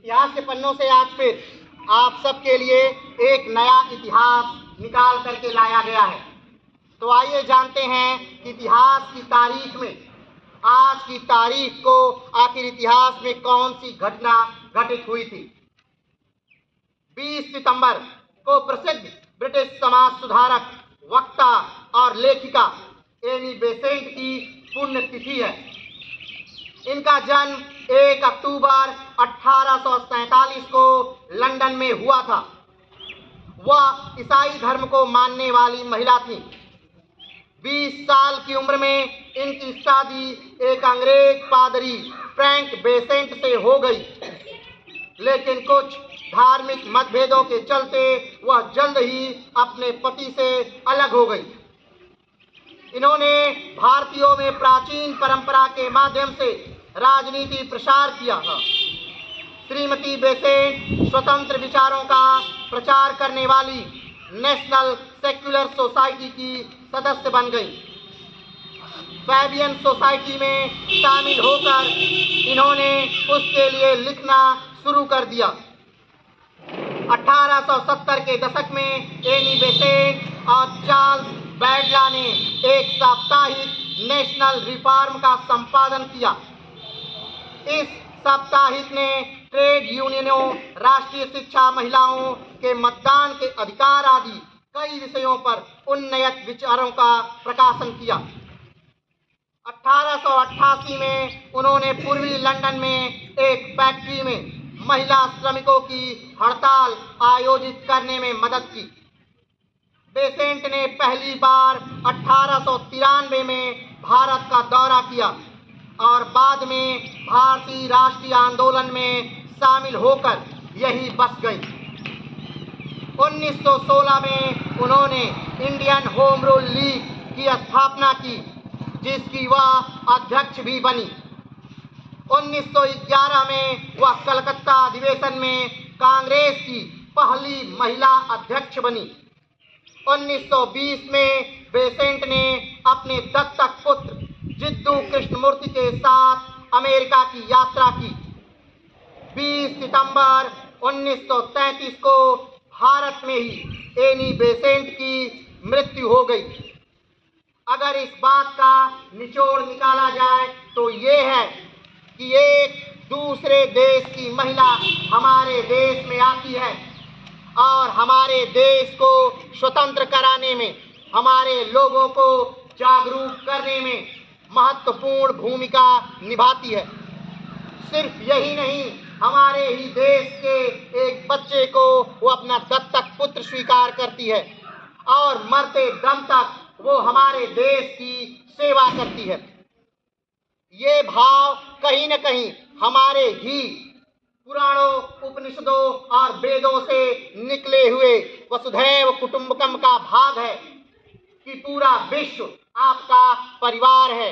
इतिहास के पन्नों से आज फिर आप सबके लिए एक नया इतिहास निकाल करके लाया गया है। तो आइए जानते हैं कि इतिहास की तारीख में आज की तारीख को आखिर इतिहास में कौन सी घटना घटित हुई थी। 20 सितंबर को प्रसिद्ध ब्रिटिश समाज सुधारक, वक्ता और लेखिका एनी बेसेंट की पुण्यतिथि है। इनका जन्म 1 अक्टूबर 1847 को लंदन में हुआ था। वह ईसाई धर्म को मानने वाली महिला थी। 20 साल की उम्र में इनकी शादी एक अंग्रेज पादरी फ्रैंक बेसेंट से हो गई, लेकिन कुछ धार्मिक मतभेदों के चलते वह जल्द ही अपने पति से अलग हो गई। इन्होंने भारतीयों में प्राचीन परंपरा के माध्यम से राजनीति प्रसार किया था। श्रीमती बेसेंट स्वतंत्र विचारों का प्रचार करने वाली नेशनल सेक्युलर सोसाइटी की सदस्य बन गई। फैबियन सोसाइटी में शामिल होकर इन्होंने उसके लिए लिखना शुरू कर दिया। 1870 के दशक में एनी बेसेंट और चार्ल्स बैडला ने एक साप्ताहिक नेशनल रिफॉर्म का संपादन किया। इस साप्ताहिक ने ट्रेड यूनियनों, राष्ट्रीय शिक्षा, महिलाओं के मतदान के अधिकार आदि कई विषयों पर उन्नत विचारों का प्रकाशन किया। 1888 में उन्होंने पूर्वी लंदन में एक फैक्ट्री में महिला श्रमिकों की हड़ताल आयोजित करने में मदद की। बेसेंट ने पहली बार 1893 में भारत का दौरा किया और बाद में भारतीय राष्ट्रीय आंदोलन में शामिल होकर यहीं बस गई। 1916 में उन्होंने इंडियन होम रूल लीग की स्थापना की, जिसकी वह अध्यक्ष भी बनी। 1911 में वह कलकत्ता अधिवेशन में कांग्रेस की पहली महिला अध्यक्ष बनी। 1920 में बेसेंट ने अपने दत्तक पुत्र जिद्दू कृष्णमूर्ति के साथ अमेरिका की यात्रा की। 20 सितंबर 1933 को भारत में ही एनी बेसेंट की मृत्यु हो गई। अगर इस बात का निचोड़ निकाला जाए तो ये है कि एक दूसरे देश की महिला हमारे देश में आती है और हमारे देश को स्वतंत्र कराने में, हमारे लोगों को जागरूक करने में महत्वपूर्ण भूमिका निभाती है। सिर्फ यही नहीं, हमारे ही देश के एक बच्चे को वो अपना दत्तक पुत्र स्वीकार करती है और मरते दम तक वो हमारे देश की सेवा करती है। ये भाव कहीं न कहीं हमारे ही पुराणों, उपनिषदों और वेदों से निकले हुए वसुधैव कुटुंबकम का भाग है कि पूरा विश्व आपका परिवार है।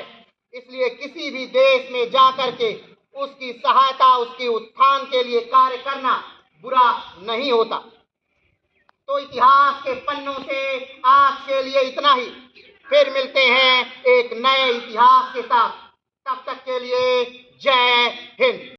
इसलिए किसी भी देश में जाकर के उसकी सहायता, उसके उत्थान के लिए कार्य करना बुरा नहीं होता। तो इतिहास के पन्नों से आज के लिए इतना ही। फिर मिलते हैं एक नए इतिहास के साथ। तब तक के लिए जय हिंद।